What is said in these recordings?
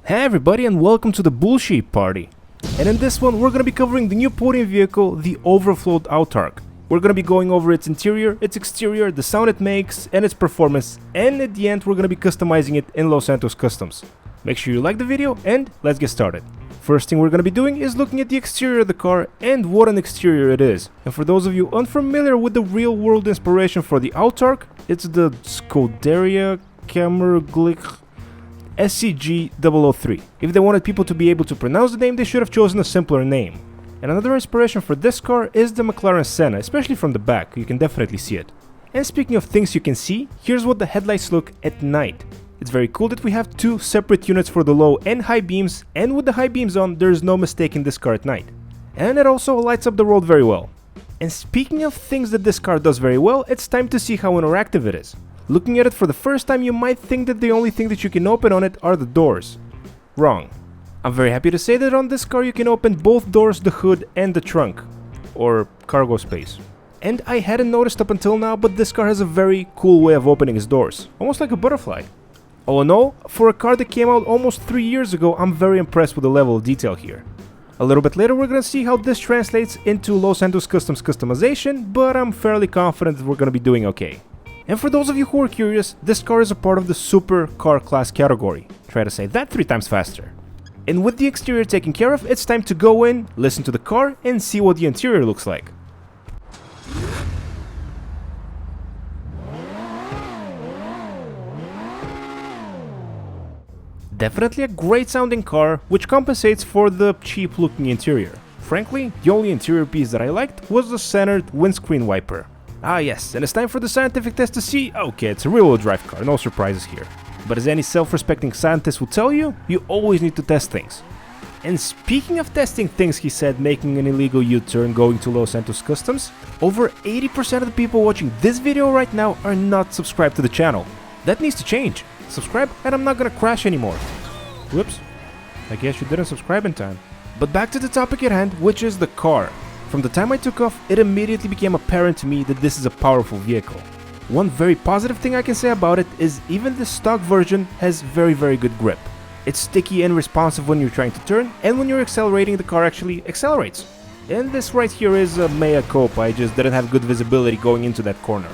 Hey everybody, and welcome to the bullshit party. And in this one we're gonna be covering the new Podium vehicle, the Overflod Autarch. We're gonna be going over its interior, its exterior, the sound it makes, and its performance, and at the end we're gonna be customizing it in Los Santos Customs. Make sure you like the video, and let's get started. First thing we're gonna be doing is looking at the exterior of the car, and what an exterior it is. And for those of you unfamiliar with the real world inspiration for the Autarch, it's the Scuderia Camerglic SCG-003. If they wanted people to be able to pronounce the name, they should have chosen a simpler name. And another inspiration for this car is the McLaren Senna, especially from the back, you can definitely see it. And speaking of things you can see, here's what the headlights look at night. It's very cool that we have two separate units for the low and high beams, and with the high beams on, there's no mistaking this car at night. And it also lights up the road very well. And speaking of things that this car does very well, it's time to see how interactive it is. Looking at it for the first time, you might think that the only thing that you can open on it are the doors. Wrong. I'm very happy to say that on this car you can open both doors, the hood and the trunk, or cargo space. And I hadn't noticed up until now, but this car has a very cool way of opening its doors, almost like a butterfly. All in all, for a car that came out almost 3 years ago, I'm very impressed with the level of detail here. A little bit later we're gonna see how this translates into Los Santos Customs customization, but I'm fairly confident that we're gonna be doing okay. And for those of you who are curious, this car is a part of the super car class category. Try to say that 3 times faster. And with the exterior taken care of, it's time to go in, listen to the car, and see what the interior looks like. Definitely a great sounding car, which compensates for the cheap looking interior. Frankly, the only interior piece that I liked was the centered windscreen wiper. Ah yes, and it's time for the scientific test to see. Okay, it's a rear-wheel drive car, no surprises here. But as any self-respecting scientist will tell you, you always need to test things. And speaking of testing things, he said, making an illegal U-turn going to Los Santos Customs, over 80% of the people watching this video right now are not subscribed to the channel. That needs to change. Subscribe and I'm not gonna crash anymore. Whoops, I guess you didn't subscribe in time. But back to the topic at hand, which is the car. From the time I took off, it immediately became apparent to me that this is a powerful vehicle. One very positive thing I can say about it is even the stock version has very good grip. It's sticky and responsive when you're trying to turn, and when you're accelerating, the car actually accelerates. And this right here is a mea culpa, I just didn't have good visibility going into that corner.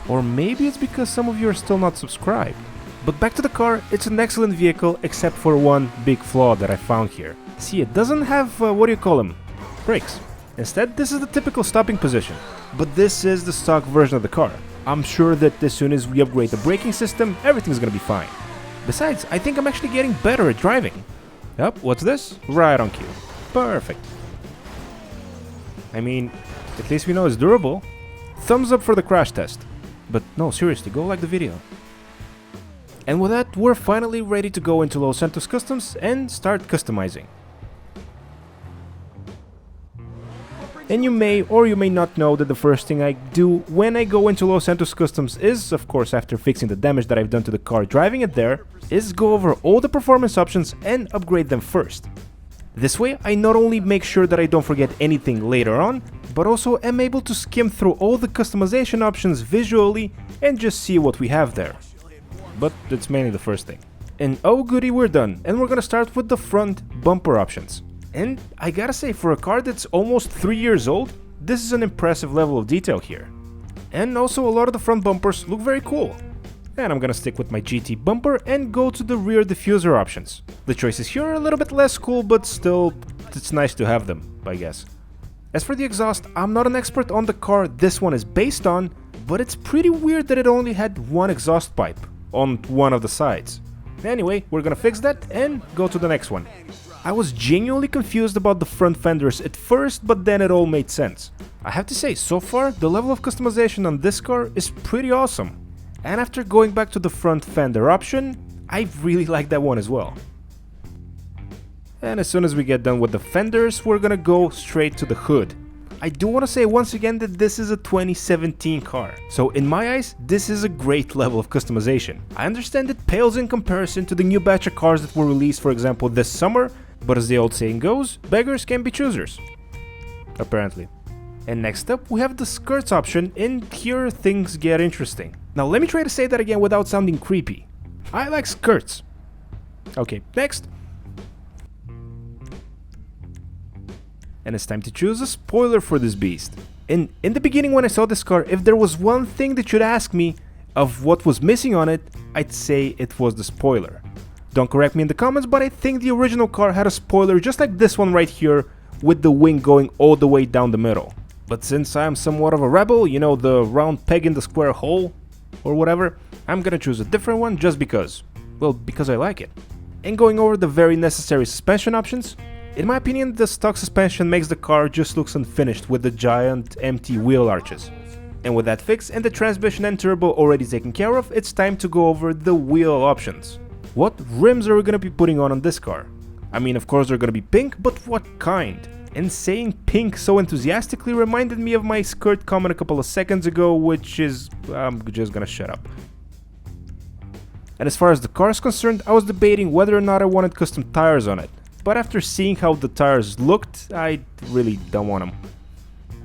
Or maybe it's because some of you are still not subscribed. But back to the car, it's an excellent vehicle except for one big flaw that I found here. See, it doesn't have, brakes. Instead, this is the typical stopping position, but this is the stock version of the car. I'm sure that as soon as we upgrade the braking system, everything's gonna be fine. Besides, I think I'm actually getting better at driving. Yep, what's this? Right on cue. Perfect. I mean, at least we know it's durable. Thumbs up for the crash test. But no, seriously, go like the video. And with that, we're finally ready to go into Los Santos Customs and start customizing. And you may or you may not know that the first thing I do when I go into Los Santos Customs is, of course after fixing the damage that I've done to the car driving it there, is go over all the performance options and upgrade them first. This way I not only make sure that I don't forget anything later on, but also am able to skim through all the customization options visually and just see what we have there. But it's mainly the first thing. And oh goody, we're done, and we're gonna start with the front bumper options. And I gotta say, for a car that's almost 3 years old, this is an impressive level of detail here. And also a lot of the front bumpers look very cool. And I'm gonna stick with my GT bumper and go to the rear diffuser options. The choices here are a little bit less cool, but still, it's nice to have them, I guess. As for the exhaust, I'm not an expert on the car this one is based on, but it's pretty weird that it only had one exhaust pipe on one of the sides. Anyway, we're gonna fix that and go to the next one. I was genuinely confused about the front fenders at first, but then it all made sense. I have to say, so far, the level of customization on this car is pretty awesome. And after going back to the front fender option, I really like that one as well. And as soon as we get done with the fenders, we're gonna go straight to the hood. I do want to say once again that this is a 2017 car, so in my eyes, this is a great level of customization. I understand it pales in comparison to the new batch of cars that were released, for example, this summer, but as the old saying goes, beggars can be choosers. Apparently. And next up, we have the skirts option, and here things get interesting. Now let me try to say that again without sounding creepy. I like skirts. Okay, next. And it's time to choose a spoiler for this beast. In the beginning when I saw this car, if there was one thing that you'd ask me of what was missing on it, I'd say it was the spoiler. Don't correct me in the comments, but I think the original car had a spoiler just like this one right here, with the wing going all the way down the middle. But since I'm somewhat of a rebel, you know, the round peg in the square hole, or whatever, I'm gonna choose a different one just because. Well, because I like it. And going over the very necessary suspension options, in my opinion, the stock suspension makes the car just looks unfinished with the giant empty wheel arches. And with that fixed and the transmission and turbo already taken care of, it's time to go over the wheel options. What rims are we gonna be putting on this car? I mean, of course they're gonna be pink, but what kind? And saying pink so enthusiastically reminded me of my skirt comment a couple of seconds ago, which is... I'm just gonna shut up. And as far as the car is concerned, I was debating whether or not I wanted custom tires on it. But after seeing how the tires looked, I really don't want them.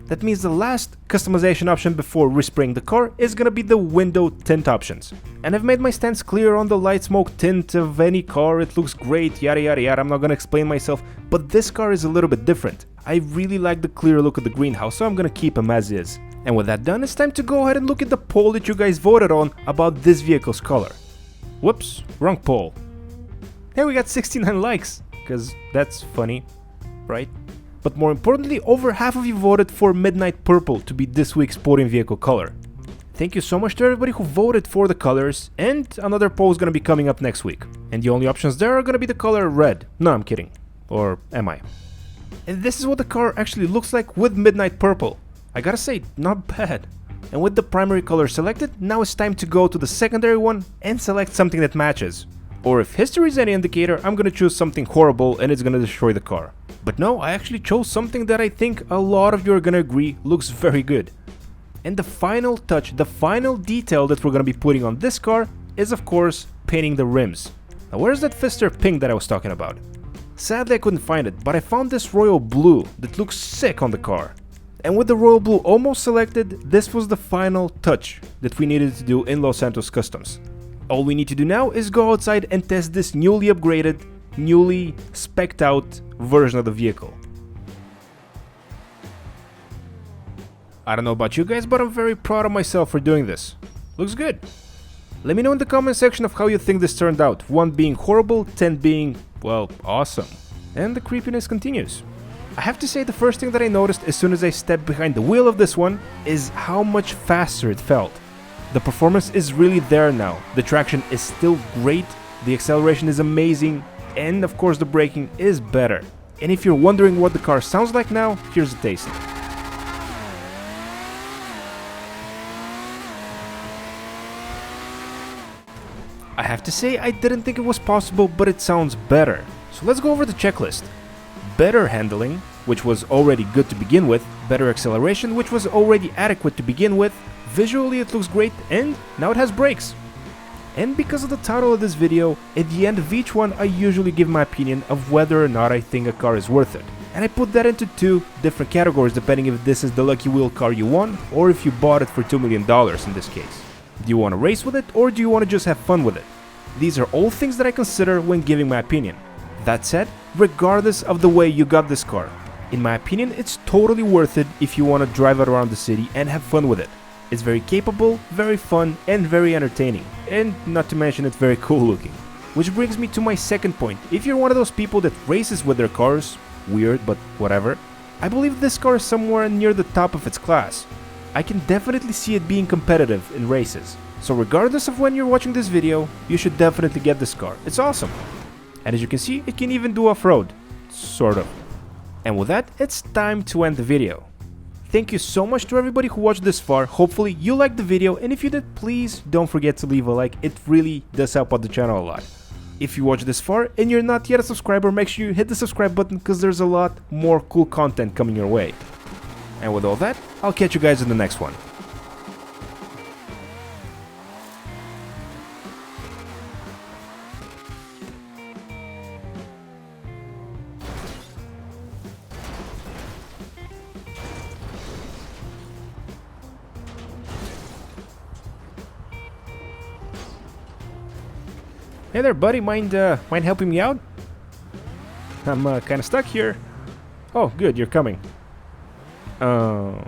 That means the last customization option before respraying the car is gonna be the window tint options. And I've made my stance clear on the light smoke tint of any car, it looks great, yada yada yada, I'm not gonna explain myself, but this car is a little bit different. I really like the clear look of the greenhouse, so I'm gonna keep him as is. And with that done, it's time to go ahead and look at the poll that you guys voted on about this vehicle's color. Whoops, wrong poll. Hey, we got 69 likes, cause that's funny, right? But more importantly, over half of you voted for Midnight Purple to be this week's podium vehicle color. Thank you so much to everybody who voted for the colors, and another poll is gonna be coming up next week. And the only options there are gonna be the color red. No, I'm kidding. Or am I? And this is what the car actually looks like with Midnight Purple. I gotta say, not bad. And with the primary color selected, now it's time to go to the secondary one and select something that matches. Or if history is any indicator, I'm gonna choose something horrible and it's gonna destroy the car. But no, I actually chose something that I think a lot of you are gonna agree looks very good. And the final touch, the final detail that we're gonna be putting on this car is of course painting the rims. Now where's that Fister pink that I was talking about? Sadly I couldn't find it, but I found this royal blue that looks sick on the car. And with the royal blue almost selected, this was the final touch that we needed to do in Los Santos Customs. All we need to do now is go outside and test this newly upgraded, newly spec'd out version of the vehicle. I don't know about you guys, but I'm very proud of myself for doing this. Looks good. Let me know in the comment section of how you think this turned out, 1 being horrible, 10 being, well, awesome. And the creepiness continues. I have to say the first thing that I noticed as soon as I stepped behind the wheel of this one is how much faster it felt. The performance is really there now, the traction is still great, the acceleration is amazing, and of course the braking is better. And if you're wondering what the car sounds like now, here's a taste. I have to say I didn't think it was possible, but it sounds better. So let's go over the checklist. Better handling, which was already good to begin with, better acceleration, which was already adequate to begin with, visually it looks great, and now it has brakes. And because of the title of this video, at the end of each one I usually give my opinion of whether or not I think a car is worth it. And I put that into 2 different categories depending if this is the lucky wheel car you won, or if you bought it for $2 million in this case. Do you want to race with it, or do you want to just have fun with it? These are all things that I consider when giving my opinion. That said, regardless of the way you got this car, in my opinion it's totally worth it if you want to drive it around the city and have fun with it. It's very capable, very fun, and very entertaining, and not to mention it's very cool looking. Which brings me to my second point. If you're one of those people that races with their cars, weird but whatever, I believe this car is somewhere near the top of its class. I can definitely see it being competitive in races. So regardless of when you're watching this video, you should definitely get this car. It's awesome. And as you can see, it can even do off-road. Sort of. And with that, it's time to end the video. Thank you so much to everybody who watched this far. Hopefully you liked the video, and if you did, please don't forget to leave a like. It really does help out the channel a lot. If you watched this far and you're not yet a subscriber, make sure you hit the subscribe button because there's a lot more cool content coming your way. And with all that, I'll catch you guys in the next one. Hey there, buddy. Mind helping me out? I'm kind of stuck here. Oh, good, you're coming. Oh.